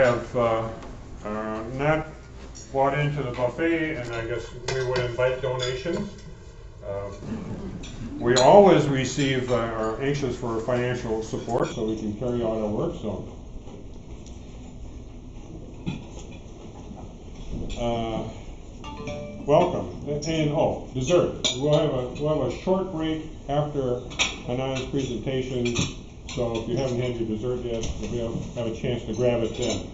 have not bought into the buffet, and I guess we would invite donations. We always receive, are anxious for financial support so we can carry out our work. So, welcome. And oh, dessert. We'll have a short break after Hanan's presentation. So if you haven't had your dessert yet, you'll have a chance to grab it then.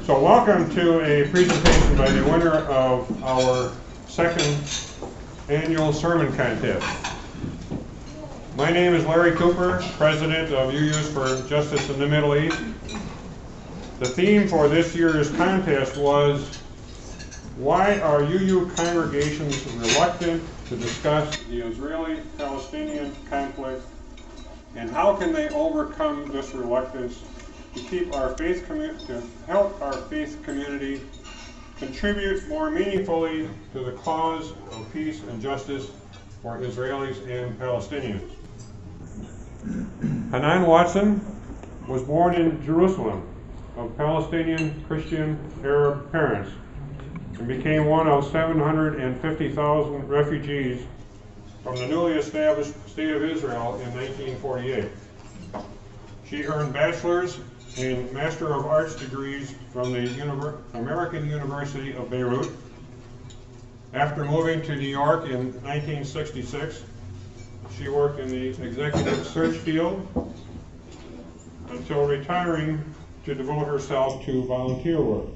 So welcome to a presentation by the winner of our second annual sermon contest. My name is Larry Cooper, president of UUs for Justice in the Middle East. The theme for this year's contest was, why are UU congregations reluctant to discuss the Israeli-Palestinian conflict, and how can they overcome this reluctance to keep our faith to help our faith community contribute more meaningfully to the cause of peace and justice for Israelis and Palestinians. Hanan Watson was born in Jerusalem of Palestinian Christian Arab parents and became one of 750,000 refugees from the newly established State of Israel in 1948. She earned bachelor's and Master of Arts degrees from the American University of Beirut. After moving to New York in 1966, she worked in the executive search field until retiring to devote herself to volunteer work.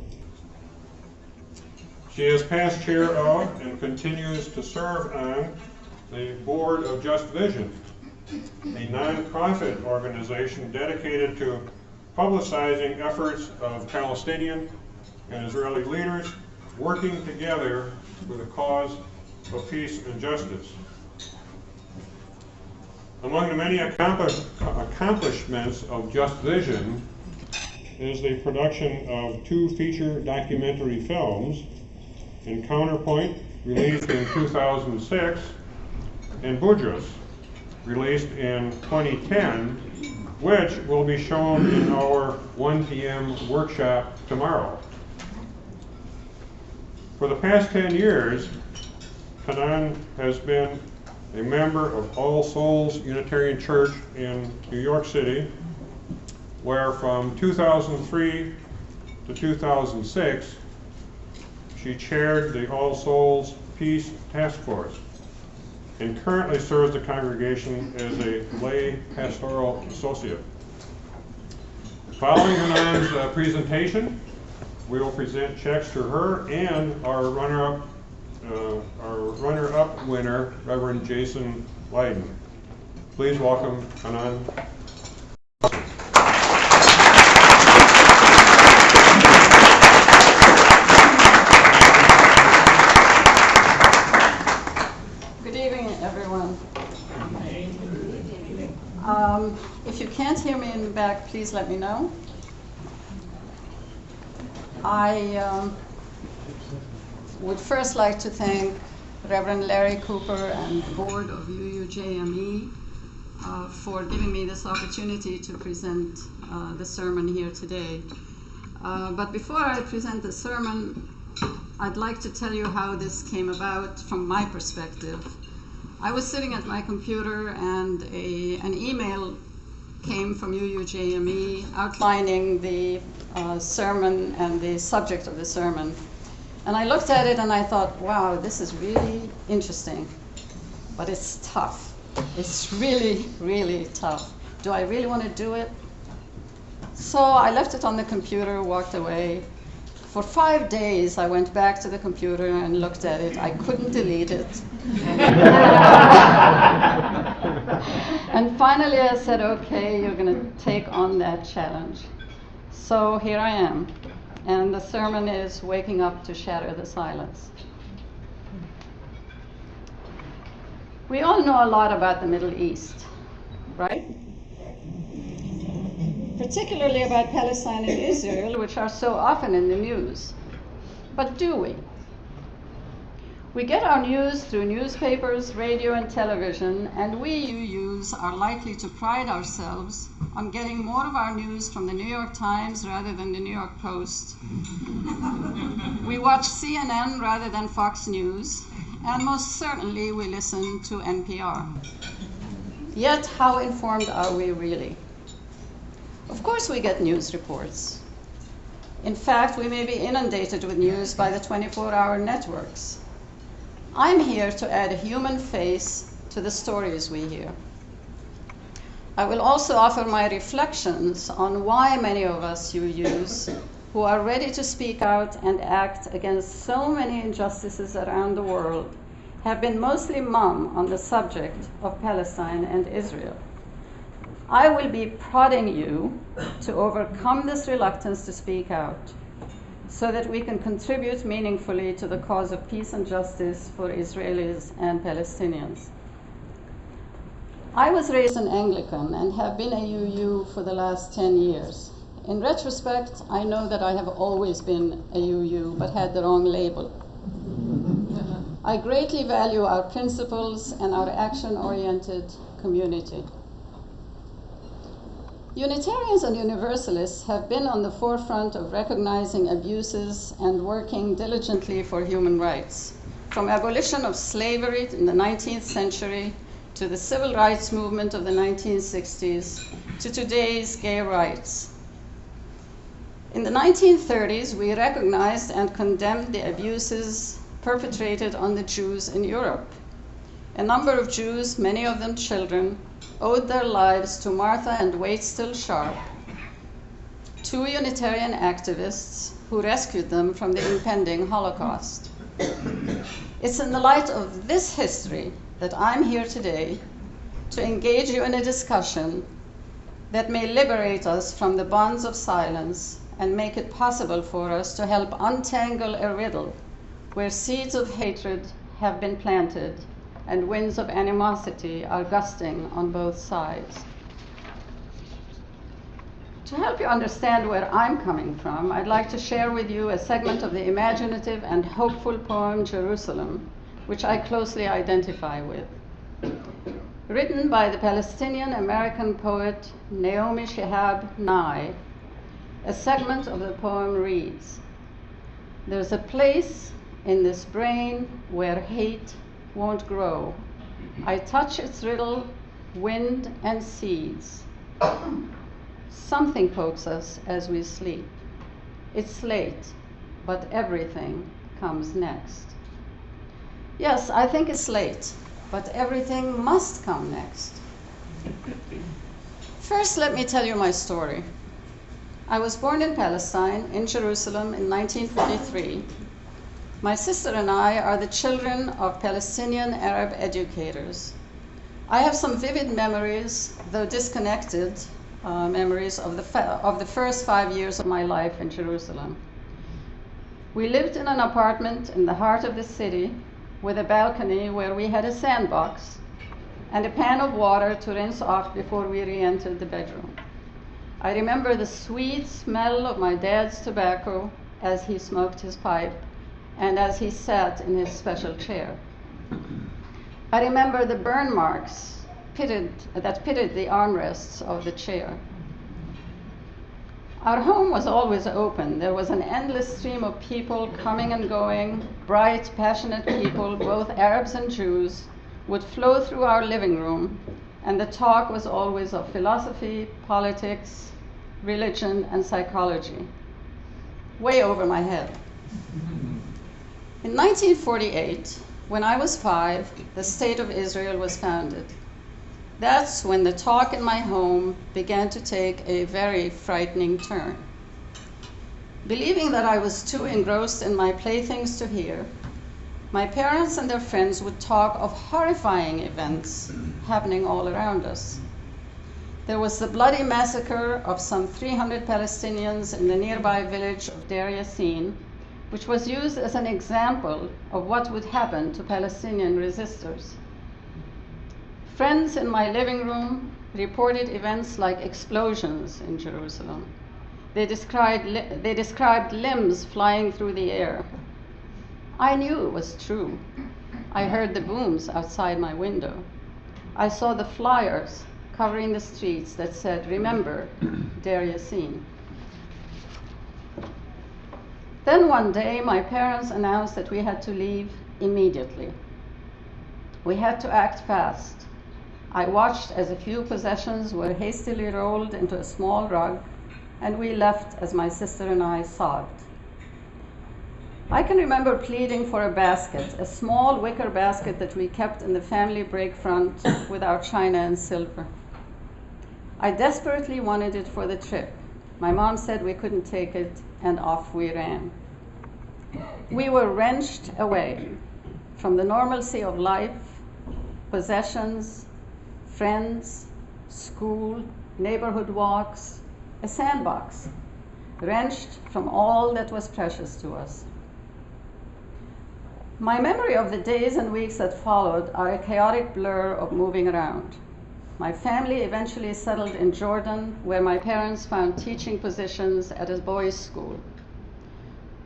She is past chair of and continues to serve on the board of Just Vision, a nonprofit organization dedicated to publicizing efforts of Palestinian and Israeli leaders working together for the cause of peace and justice. Among the many accomplishments of Just Vision is the production of 2 feature documentary films, Counterpoint, released in 2006, and Budrus, released in 2010, which will be shown in our 1 p.m. workshop tomorrow. For the past 10 years, Hanan has been a member of All Souls Unitarian Church in New York City, where from 2003 to 2006, she chaired the All Souls Peace Task Force and currently serves the congregation as a lay pastoral associate. Following Hanan's presentation, we will present checks to her and our runner-up winner, Reverend Jason Leiden. Please welcome Hanan. If you can't hear me in the back, please let me know. I would first like to thank Reverend Larry Cooper and the board of UUJME for giving me this opportunity to present the sermon here today. But before I present the sermon, I'd like to tell you how this came about from my perspective. I was sitting at my computer and an email came from UUJME outlining the sermon and the subject of the sermon. And I looked at it and I thought, wow, this is really interesting, but it's tough. It's really, really tough. Do I really want to do it? So I left it on the computer, walked away. For 5 days, I went back to the computer and looked at it. I couldn't delete it. And finally, I said, okay, you're going to take on that challenge. So here I am. And the sermon is Waking Up to Shatter the Silence. We all know a lot about the Middle East, right? Particularly about Palestine and Israel, which are so often in the news. But do we? We get our news through newspapers, radio, and television, and we UUs are likely to pride ourselves on getting more of our news from the New York Times rather than the New York Post. We watch CNN rather than Fox News, and most certainly we listen to NPR. Yet, how informed are we really? Of course we get news reports. In fact, we may be inundated with news by the 24-hour networks. I'm here to add a human face to the stories we hear. I will also offer my reflections on why many of us UUs, who are ready to speak out and act against so many injustices around the world, have been mostly mum on the subject of Palestine and Israel. I will be prodding you to overcome this reluctance to speak out, so that we can contribute meaningfully to the cause of peace and justice for Israelis and Palestinians. I was raised an Anglican and have been a UU for the last 10 years. In retrospect, I know that I have always been a UU, but had the wrong label. I greatly value our principles and our action-oriented community. Unitarians and Universalists have been on the forefront of recognizing abuses and working diligently for human rights, from abolition of slavery in the 19th century to the civil rights movement of the 1960s to today's gay rights. In the 1930s, we recognized and condemned the abuses perpetrated on the Jews in Europe. A number of Jews, many of them children, owed their lives to Martha and Wait Still Sharp, two Unitarian activists who rescued them from the impending Holocaust. It's in the light of this history that I'm here today to engage you in a discussion that may liberate us from the bonds of silence and make it possible for us to help untangle a riddle where seeds of hatred have been planted and winds of animosity are gusting on both sides. To help you understand where I'm coming from, I'd like to share with you a segment of the imaginative and hopeful poem Jerusalem, which I closely identify with. Written by the Palestinian-American poet Naomi Shihab Nye, a segment of the poem reads, "There's a place in this brain where hate won't grow. I touch its riddle, wind and seeds. Something pokes us as we sleep. It's late, but everything comes next." Yes, I think it's late, but everything must come next. First, let me tell you my story. I was born in Palestine, in Jerusalem, in 1943. My sister and I are the children of Palestinian Arab educators. I have some vivid memories, though disconnected memories of the first 5 years of my life in Jerusalem. We lived in an apartment in the heart of the city with a balcony where we had a sandbox and a pan of water to rinse off before we re-entered the bedroom. I remember the sweet smell of my dad's tobacco as he smoked his pipe and as he sat in his special chair. I remember the burn marks that pitted the armrests of the chair. Our home was always open. There was an endless stream of people coming and going. Bright, passionate people, both Arabs and Jews, would flow through our living room, and the talk was always of philosophy, politics, religion, and psychology. Way over my head. In 1948, when I was 5, the State of Israel was founded. That's when the talk in my home began to take a very frightening turn. Believing that I was too engrossed in my playthings to hear, my parents and their friends would talk of horrifying events happening all around us. There was the bloody massacre of some 300 Palestinians in the nearby village of Deir Yassin, which was used as an example of what would happen to Palestinian resistors. Friends in my living room reported events like explosions in Jerusalem. They described limbs flying through the air. I knew it was true. I heard the booms outside my window. I saw the flyers covering the streets that said, "Remember, Deir Yassin." Then one day, my parents announced that we had to leave immediately. We had to act fast. I watched as a few possessions were hastily rolled into a small rug, and we left as my sister and I sobbed. I can remember pleading for a basket, a small wicker basket that we kept in the family break front with our china and silver. I desperately wanted it for the trip. My mom said we couldn't take it, and off we ran. We were wrenched away from the normalcy of life, possessions, friends, school, neighborhood walks, a sandbox, wrenched from all that was precious to us. My memory of the days and weeks that followed are a chaotic blur of moving around. My family eventually settled in Jordan, where my parents found teaching positions at a boys' school.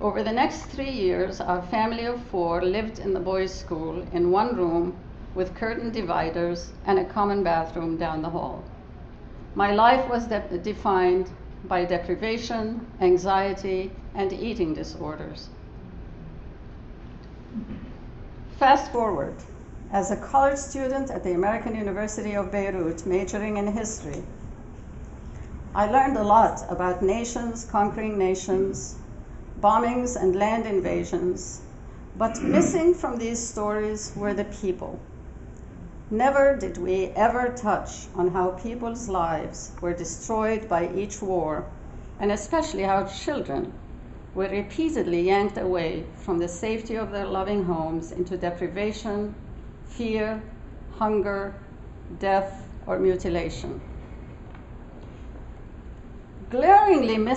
Over the next 3 years, our family of 4 lived in the boys' school in one room with curtain dividers and a common bathroom down the hall. My life was defined by deprivation, anxiety, and eating disorders. Fast forward. As a college student at the American University of Beirut, majoring in history, I learned a lot about nations conquering nations, bombings and land invasions, but missing from these stories were the people. Never did we ever touch on how people's lives were destroyed by each war, and especially how children were repeatedly yanked away from the safety of their loving homes into deprivation, fear, hunger, death, or mutilation. Glaringly missing